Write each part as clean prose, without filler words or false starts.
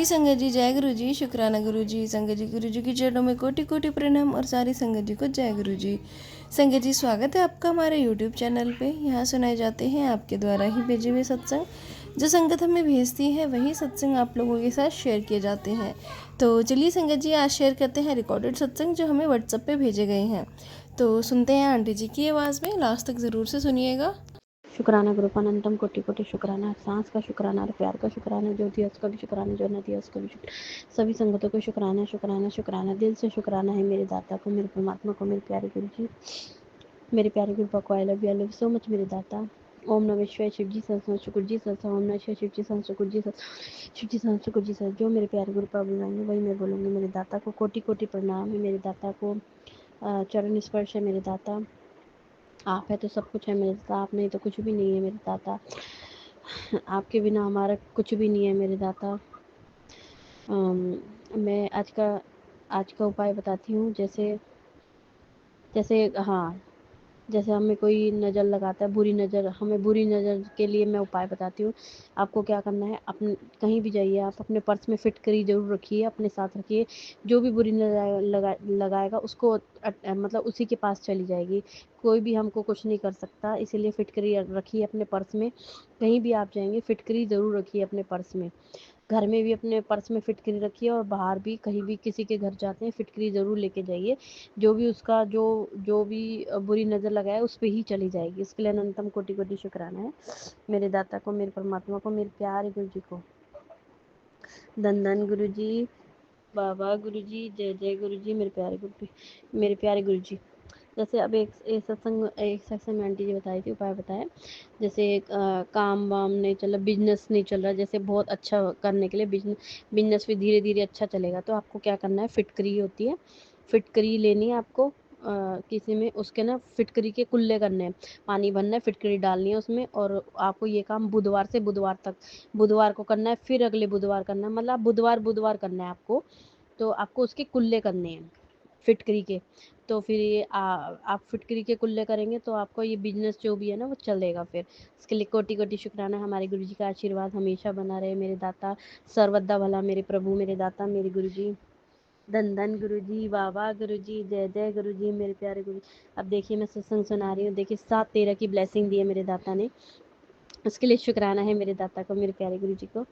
संगत जी, जय गुरु जी, शुक्राना गुरु जी। संगत जी, गुरु जी की चरणों में कोटि कोटि प्रणाम और सारी संगत जी को जय गुरु जी। संगत जी, स्वागत है आपका हमारे यूट्यूब चैनल पे। यहाँ सुनाए जाते हैं आपके द्वारा ही भेजे हुए सत्संग। जो संगत हमें भेजती है वही सत्संग आप लोगों के साथ शेयर किए जाते हैं। तो चलिए संगत जी, आज शेयर करते हैं रिकॉर्डेड सत्संग जो हमें व्हाट्सएप पे भेजे गए हैं। तो सुनते हैं आंटी जी की आवाज़ में, लास्ट तक ज़रूर से सुनिएगा। शुक्राना गुरुपानंदम कोटि कोटि शुक्राना, सांस का शुक्राना और प्यार का शुक्राना, जो दिया उसका भी शुक्राना, जो न दिया उसका भी शुक्राना, सभी संगतों को शुक्राना शुक्राना शुक्राना, दिल से शुक्राना है मेरे दाता को, मेरे परमात्मा को, मेरे प्यारे गुरु जी, मेरे प्यारे गुरु को। I love you so much मेरे दाता। ओम नमः शिवाय, शिव जी संस्थान शुक्र जी संस्थान, ओम नमः शिवाय, शिव जी संस्थान शुक्र जी संस्थान, शिव जी संस्थान शुक्र जी संस्थान। जो मेरे प्यारे गुरु पाप बुलाएंगे वही मैं बोलूँगी। मेरे दाता को कोटि कोटि प्रणाम है। मेरे दाता को चरण स्पर्श है। मेरे दाता आप है तो सब कुछ है मेरे दाता, आप नहीं तो कुछ भी नहीं है मेरे दाता। आपके बिना हमारा कुछ भी नहीं है मेरे दाता। मैं आज का उपाय बताती हूँ। जैसे जैसे हाँ, जैसे हमें कोई नज़र लगाता है, बुरी नज़र, हमें बुरी नज़र के लिए मैं उपाय बताती हूँ। आपको क्या करना है, अपने कहीं भी जाइए आप अपने पर्स में फिटकरी ज़रूर रखिए, अपने साथ रखिए। जो भी बुरी नज़र लगाएगा उसको मतलब उसी के पास चली जाएगी। कोई भी हमको कुछ नहीं कर सकता, इसीलिए फिटकरी रखिए अपने पर्स में। कहीं भी आप जाएंगे फिटकरी ज़रूर रखिए अपने पर्स में। घर में भी अपने पर्स में फिटकरी रखिए और बाहर भी कहीं भी किसी के घर जाते हैं फिटकरी ज़रूर लेके जाइए। जो भी उसका जो भी बुरी नज़र लगाए उस पे ही चली जाएगी। इसके लिए अनंतम कोटि कोटि शुक्राना है मेरे दाता को, मेरे परमात्मा को, मेरे प्यारे गुरु जी को। धन धन गुरु जी, बाबा गुरु जी, जय जय गुरु जी, मेरे प्यारे गुरु जी, मेरे प्यारे गुरु जी। जैसे अब एक सत्संग में आंटी जी बताई थी, उपाय बताया। जैसे काम वाम नहीं चल रहा, बिजनेस नहीं चल रहा, जैसे बहुत अच्छा करने के लिए बिजनेस भी धीरे धीरे अच्छा चलेगा, तो आपको क्या करना है, फिटकरी होती है, फिटकरी लेनी है आपको। किसी में उसके ना फिटकरी के कुल्ले करने हैं, पानी भरना है, फिटकरी डालनी है उसमें, और आपको ये काम बुधवार से बुधवार तक, बुधवार को करना है, फिर अगले बुधवार करना है, मतलब बुधवार बुधवार करना है आपको। तो आपको उसके कुल्ले करने हैं फिटकरी के। तो फिर ये आप फिटकरी के कुल्ले करेंगे तो आपको ये बिजनेस जो भी है ना वो चलेगा। फिर इसके लिए कोटि कोटि शुक्राना। हमारे गुरु जी का आशीर्वाद हमेशा बना रहे मेरे दाता, सर्वदा भला मेरे प्रभु, मेरे दाता, मेरे गुरु जी। धन धन गुरु जी, बाबा गुरु जी, जय जय गुरु जी, मेरे प्यारे गुरु। अब देखिए मैं सत्संग सुना रही हूँ, देखिए 7-13 की ब्लेसिंग दी है मेरे दाता ने। उसके लिए शुक्राना है मेरे दाता को, मेरे प्यारे गुरु जी को।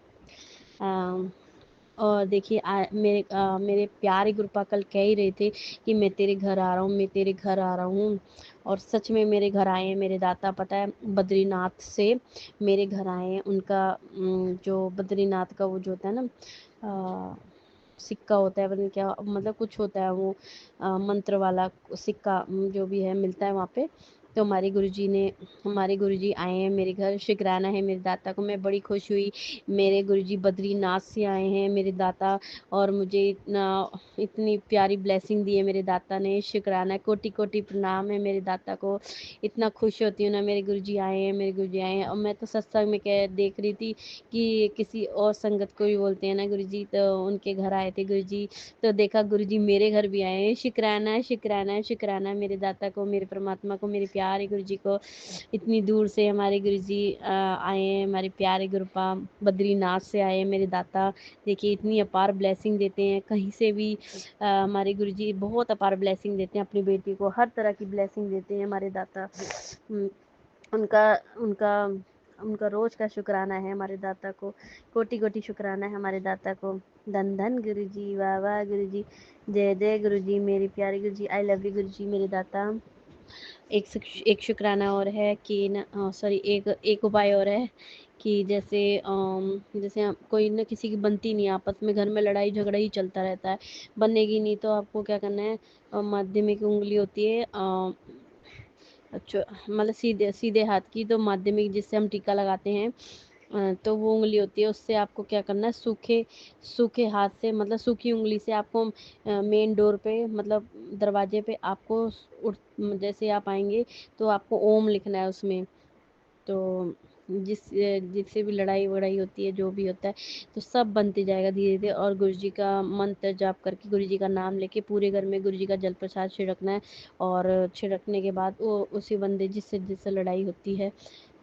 और देखिए मेरे प्यारे गुरुपा कल कह ही रहे थे कि मैं तेरे घर आ रहा हूँ, मैं तेरे घर आ रहा हूँ। और सच में मेरे घर आए हैं मेरे दाता। पता है, बद्रीनाथ से मेरे घर आए हैं। उनका जो बद्रीनाथ का वो जो होता है ना, सिक्का होता है, पता नहीं क्या मतलब कुछ होता है वो, मंत्र वाला सिक्का जो भी है मिलता है वहाँ पे। तो हमारे गुरुजी आए हैं मेरे घर, शुक्राना है मेरे दाता को। मैं बड़ी खुश हुई, मेरे गुरुजी बद्रीनाथ से आए हैं मेरे दाता, और मुझे इतनी प्यारी ब्लेसिंग दी है मेरे दाता ने। शुक्राना, कोटि कोटि प्रणाम है मेरे दाता को। इतना खुश होती हूँ ना, मेरे गुरुजी आए हैं, मेरे गुरुजी आए हैं। और मैं तो सत्संग में देख रही थी कि किसी और संगत को भी बोलते हैं ना गुरुजी, तो उनके घर आए थे गुरुजी, तो देखा गुरुजी मेरे घर भी आए हैं। शुक्राना शुक्राना शुक्राना मेरे दाता को, मेरे परमात्मा को, मेरे प्यारे गुरुजी को। इतनी दूर से हमारे गुरुजी आए हैं, हमारे प्यारे गुरुपा बद्रीनाथ से आए हैं मेरे दाता। देखिए इतनी अपार ब्लेसिंग देते हैं कहीं से भी। हमारे गुरुजी बहुत अपार ब्लेसिंग देते हैं अपनी बेटी को, हर तरह की ब्लेसिंग देते हैं हमारे दाता। उनका उनका उनका रोज का शुक्राना है हमारे दाता को, कोटि कोटि शुक्राना है हमारे दाता को। धन धन गुरु जी, वाह वाह गुरु जी, जय जय गुरु जी, मेरी प्यारी गुरु जी, आई लव यू गुरु जी, मेरे दाता। एक शुक्राना और है कि सॉरी, एक उपाय और है कि जैसे कोई ना किसी की बनती नहीं, आपस में घर में लड़ाई झगड़ा ही चलता रहता है, बनेगी नहीं, तो आपको क्या करना है, माध्यमिक उंगली होती है, अच्छा मतलब सीधे सीधे हाथ की, तो माध्यमिक जिससे हम टीका लगाते हैं, तो वो उंगली होती है, उससे आपको क्या करना है, सूखे सूखे हाथ से, मतलब सूखी उंगली से आपको मेन डोर पे, मतलब दरवाजे पे आपको जैसे आप आएंगे तो आपको ओम लिखना है उसमें। तो जिससे भी लड़ाई वड़ाई होती है, जो भी होता है, तो सब बनते जाएगा धीरे धीरे। और गुरु जी का मंत्र जाप करके, गुरु जी का नाम लेके पूरे घर में गुरु जी का जल प्रसाद छिड़कना है। और छिड़कने के बाद वो उसी बंदे जिससे जिससे लड़ाई होती है,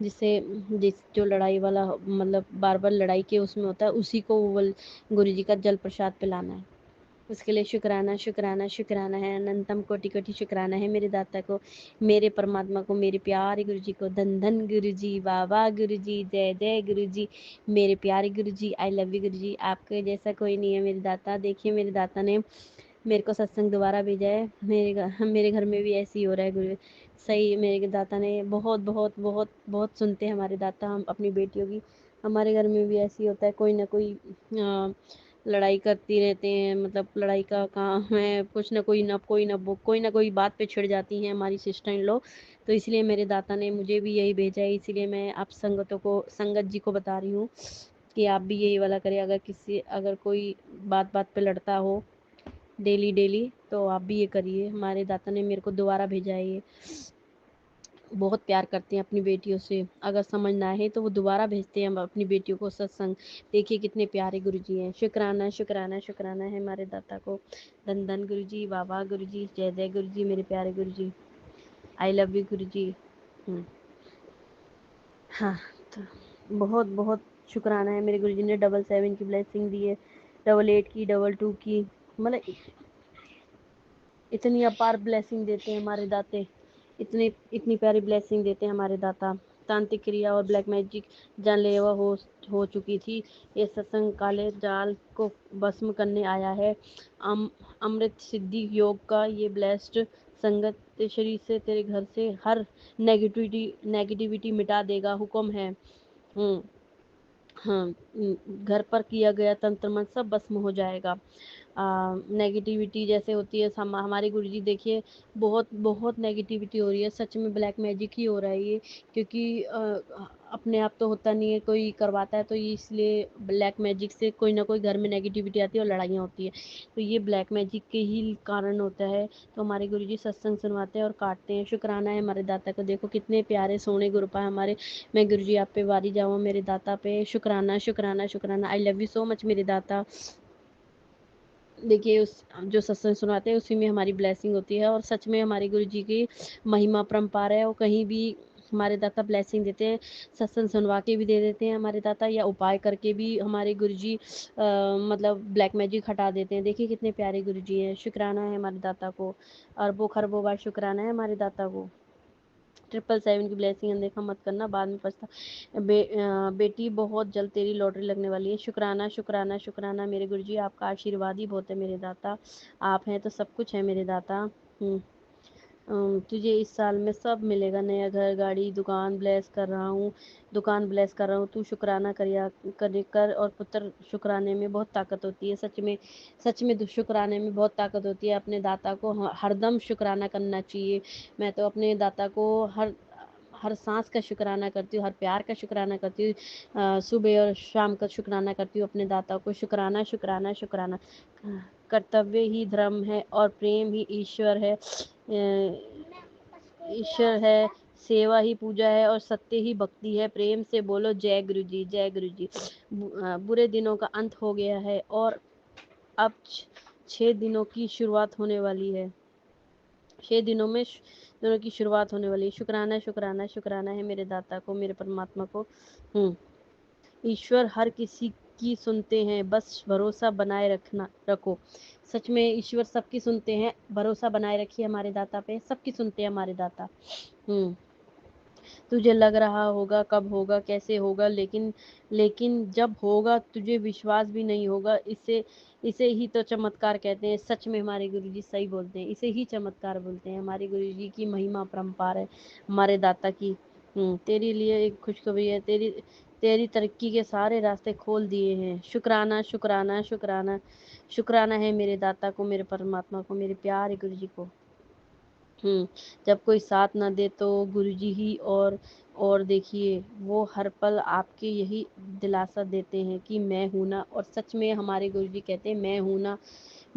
जिस जो लड़ाई वाला मतलब बार बार लड़ाई के उसमें होता है, उसी को वो गुरु जी का जल प्रसाद पिलाना है। उसके लिए शुक्राना शुक्राना शुक्राना है, अनंतम कोटि कोटि शुक्राना है मेरे दाता को, मेरे परमात्मा को, मेरे प्यारे गुरु जी को। धन धन गुरु जी, वाह गुरु जी, जय जय गुरु जी, मेरे प्यारे गुरु जी, आई लव यू गुरु जी। आपके जैसा कोई नहीं है मेरे दाता। देखिए मेरे दाता ने मेरे को सत्संग दोबारा भेजा है। मेरे घर में भी ऐसे ही हो रहा है गुरु। सही, मेरे दाता ने बहुत बहुत बहुत बहुत सुनते हैं हमारे दाता हम अपनी बेटियों की। हमारे घर में भी ऐसे ही होता है, कोई ना कोई लड़ाई करती रहते हैं, मतलब लड़ाई का काम है, कुछ ना कोई कोई ना कोई बात पे छिड़ जाती हैं हमारी सिस्टर इन लॉ। तो इसलिए मेरे दाता ने मुझे भी यही भेजा है, इसीलिए मैं आप संगत जी को बता रही हूँ कि आप भी यही वाला करें। अगर कोई बात बात पे लड़ता हो डेली डेली, तो आप भी ये करिए। हमारे दाता ने मेरे को दोबारा भेजा है ये। बहुत प्यार करते हैं अपनी बेटियों से, अगर समझ ना आए तो वो दोबारा भेजते हैं अपनी बेटियों को सत्संग। देखिए कितने प्यारे गुरु जी हैं। शुक्राना शुक्राना शुक्राना है हमारे दाता को। धन धन गुरु जी, वाह गुरु जी, जय जय गुरु जी, मेरे प्यारे गुरु जी, आई लव यू गुरु जी। हाँ, तो बहुत बहुत शुक्राना है मेरे गुरु जी ने 777 की ब्लेसिंग दी है, 88 की, 22 की, मतलब इतनी अपार ब्लेसिंग देते हैं हमारे दाते। इतनी प्यारी ब्लेसिंग देते हैं हमारे दाता। तांत्रिक क्रिया और ब्लैक मैजिक जानलेवा हो चुकी थी। ये सत्संग काले जाल को भस्म करने आया है। अमृत सिद्धि योग का ये ब्लेस्ड संगत शरीर से तेरे घर से हर नेगेटिविटी मिटा देगा, हुक्म है। हाँ, घर पर किया गया तंत्र मंत्र सब भस्म हो जाएगा। नेगेटिविटी जैसे होती है, हमारे गुरुजी देखिए बहुत बहुत नेगेटिविटी हो रही है, सच में ब्लैक मैजिक ही हो रहा है ये। क्योंकि अपने आप तो होता नहीं है, कोई करवाता है, तो ये इसलिए ब्लैक मैजिक से कोई ना कोई घर में नेगेटिविटी आती है और लड़ाइयाँ होती है। तो ये ब्लैक मैजिक के ही कारण होता है। तो हमारे गुरुजी सत्संग सुनवाते हैं और काटते हैं। शुक्राना है हमारे दाता को। देखो कितने प्यारे सोने गुरुपा है हमारे। मैं गुरुजी आप पे वारी जाऊँ मेरे दाता पे। शुक्राना शुक्राना शुक्राना, I love you so much मेरे दाता। देखिए उस जो सत्संग सुनाते हैं उसी में हमारी ब्लेसिंग होती है। और सच में हमारे गुरु जी की महिमा परम्पार है, और कहीं भी हमारे दाता ब्लेसिंग देते हैं, सत्संग सुनवा के भी दे देते हैं हमारे दाता, या उपाय करके भी हमारे गुरु जी मतलब ब्लैक मैजिक हटा देते हैं। देखिए कितने प्यारे गुरु जी हैं। शुक्राना है हमारे दाता को, अरबों खरबों बार शुक्राना है हमारे दाता को। 777 की ब्लेसिंग अनदेखा मत करना, बाद में पछता। बेटी बहुत जल्द तेरी लॉटरी लगने वाली है। शुक्राना शुक्राना शुक्राना मेरे गुरुजी, आपका आशीर्वाद ही बहुत है मेरे दाता। आप हैं तो सब कुछ है मेरे दाता। तुझे इस साल में सब मिलेगा, नया घर, गाड़ी, दुकान ब्लेस कर रहा हूँ, तू शुक्राना कर। और पुत्र, शुक्राने में बहुत ताकत होती है, सच में शुक्राने में बहुत ताकत होती है। अपने दाता को हरदम शुक्राना करना चाहिए। मैं तो अपने दाता को हर सांस का शुक्राना करती हूँ, हर प्यार का शुक्राना करती हूँ, सुबह और शाम का शुक्राना करती हूँ अपने दाता को। शुक्राना शुक्राना शुक्राना। कर्तव्य ही धर्म है और प्रेम ही ईश्वर है, सेवा ही पूजा है और सत्य ही भक्ति है। प्रेम से बोलो जय गुरु जी, जय गुरु जी। बुरे दिनों का अंत हो गया है और अब 6 दिनों की शुरुआत होने वाली है। 6 दिनों की शुरुआत होने वाली है। शुक्राना शुक्राना शुक्राना है मेरे दाता को, मेरे परमात्मा को। ईश्वर हर किसी की सुनते हैं, बस भरोसा बनाए रखो। सच में ईश्वर सबकी सुनते हैं, भरोसा बनाए रखिए हमारे दाता पे, सबकी सुनते हैं हमारे दाता। तुझे लग रहा होगा कब होगा, कैसे होगा, लेकिन जब होगा तुझे विश्वास भी नहीं होगा। इसे ही तो चमत्कार कहते हैं। सच में हमारे गुरुजी सही बोलते हैं, इसे ही चमत्कार बोलते हैं। हमारे गुरुजी की महिमा परम्पार है हमारे दाता की। तेरे लिए एक खुशखबरी है, तेरी तरक्की के सारे रास्ते खोल दिए हैं। शुक्राना शुक्राना शुक्राना शुक्राना है मेरे दाता को, मेरे परमात्मा को, मेरे प्यारे गुरुजी को। जब कोई साथ ना दे तो गुरुजी ही और देखिए वो हर पल आपके यही दिलासा देते हैं कि मैं हूं ना। और सच में हमारे गुरुजी कहते हैं मैं हूं ना,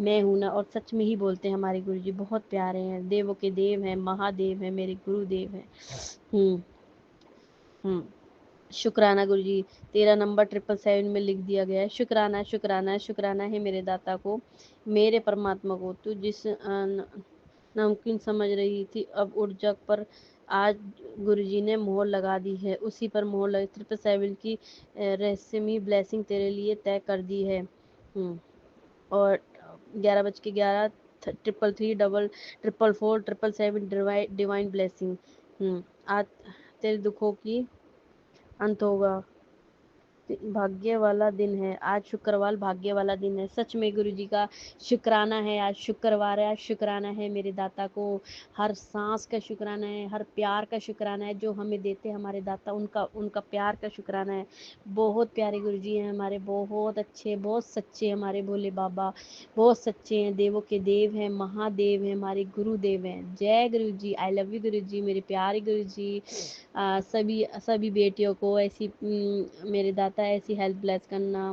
मैं हूं ना, और सच में ही बोलते हैं हमारे गुरुजी। बहुत प्यारे हैं, देवों के देव हैं, महादेव हैं, मेरे गुरुदेव हैं। हम्म शुक्राना गुरु जी, तेरा नंबर 777 में लिख दिया गया है। शुक्राना शुक्राना शुक्राना है मेरे दाता को, मेरे परमात्मा को। तू जिस नामुमकिन समझ रही थी, अब उठ जग पर आज गुरुजी ने मोहर लगा दी है, उसी पर मोहर लगी। 777 की रहस्यमयी ब्लेसिंग तेरे लिए तय कर दी है। और 11:11 333 डबल 444 777 डिवाइन ब्लेसिंग। आज तेरे दुखों की अंत होगा। भाग्य वाला दिन है आज, शुक्रवार भाग्य वाला दिन है। सच में गुरुजी का शुक्राना है, आज शुक्रवार है, आज शुक्राना है मेरे दाता को। हर सांस का शुक्राना है, हर प्यार का शुक्राना है जो हमें देते हैं हमारे दाता, उनका प्यार का शुक्राना है। बहुत प्यारे गुरुजी हैं हमारे, बहुत अच्छे, बहुत सच्चे हमारे भोले बाबा, बहुत सच्चे हैं, देवों के देव हैं, महादेव हैं, हमारे गुरुदेव हैं। जय गुरुजी, आई लव यू गुरुजी, मेरे प्यारे गुरुजी। सभी बेटियों को ऐसी मेरे दाता ऐसी हेल्थ ब्लेस करना,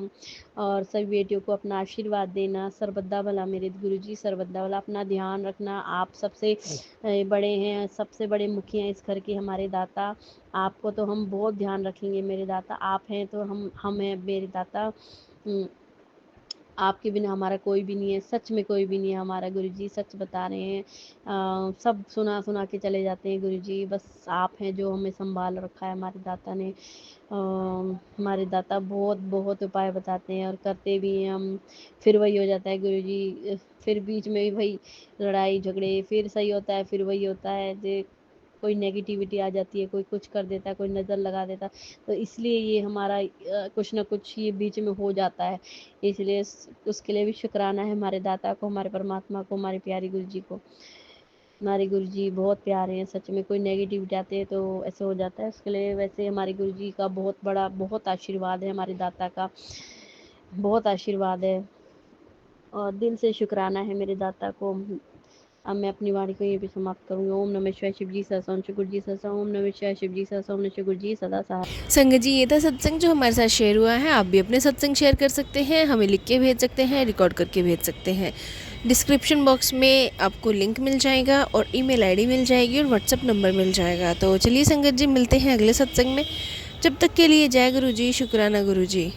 और सभी बेटियों को अपना आशीर्वाद देना। सर्वदा भला मेरे गुरुजी, सर्वदा भला। अपना ध्यान रखना, आप सबसे बड़े हैं, सबसे बड़े मुखी हैं इस घर के हमारे दाता। आपको तो हम बहुत ध्यान रखेंगे मेरे दाता, आप हैं तो हम हैं मेरे दाता। आपके बिना हमारा कोई भी नहीं है, सच में कोई भी नहीं है हमारा गुरुजी, सच बता रहे हैं। सब सुना के चले जाते हैं गुरुजी, बस आप हैं जो हमें संभाल रखा है हमारे दाता ने। हमारे दाता बहुत बहुत उपाय बताते हैं और करते भी हैं हम, फिर वही हो जाता है गुरुजी, फिर बीच में भी वही लड़ाई झगड़े, फिर सही होता है, फिर वही होता है। जे कोई नेगेटिविटी आ जाती है, कोई कुछ कर देता है, कोई नज़र लगा देता है, तो इसलिए ये हमारा कुछ ना कुछ ये बीच में हो जाता है। इसलिए उसके लिए भी शुक्राना है हमारे दाता को, हमारे परमात्मा को, हमारे प्यारे गुरुजी को। हमारे गुरुजी बहुत प्यारे हैं सच में, कोई नेगेटिविटी आते हैं तो ऐसे हो जाता है, उसके लिए वैसे हमारे गुरुजी का बहुत बड़ा बहुत आशीर्वाद है, हमारे दाता का बहुत आशीर्वाद है, और दिल से शुक्राना है मेरे दाता को। अब मैं अपनी वाणी को यहीं पे समाप्त करूंगी। ओम नमः शिवाय, शिव जी सहसा, ओम श्री गुरु जी सहसा, ओम नमः शिवाय, शिव जी सहसा, ओम श्री गुरु जी सदा सहाय। संगत जी, ये था सत्संग जो हमारे साथ शेयर हुआ है। आप भी अपने सत्संग शेयर कर सकते हैं, हमें लिख के भेज सकते हैं, रिकॉर्ड करके भेज सकते हैं। डिस्क्रिप्शन बॉक्स में आपको लिंक मिल जाएगा और ईमेल आईडी मिल जाएगी और व्हाट्सअप नंबर मिल जाएगा। तो चलिए संगत जी, मिलते हैं अगले सत्संग में। जब तक के लिए जय गुरु जी, शुक्राना गुरु जी।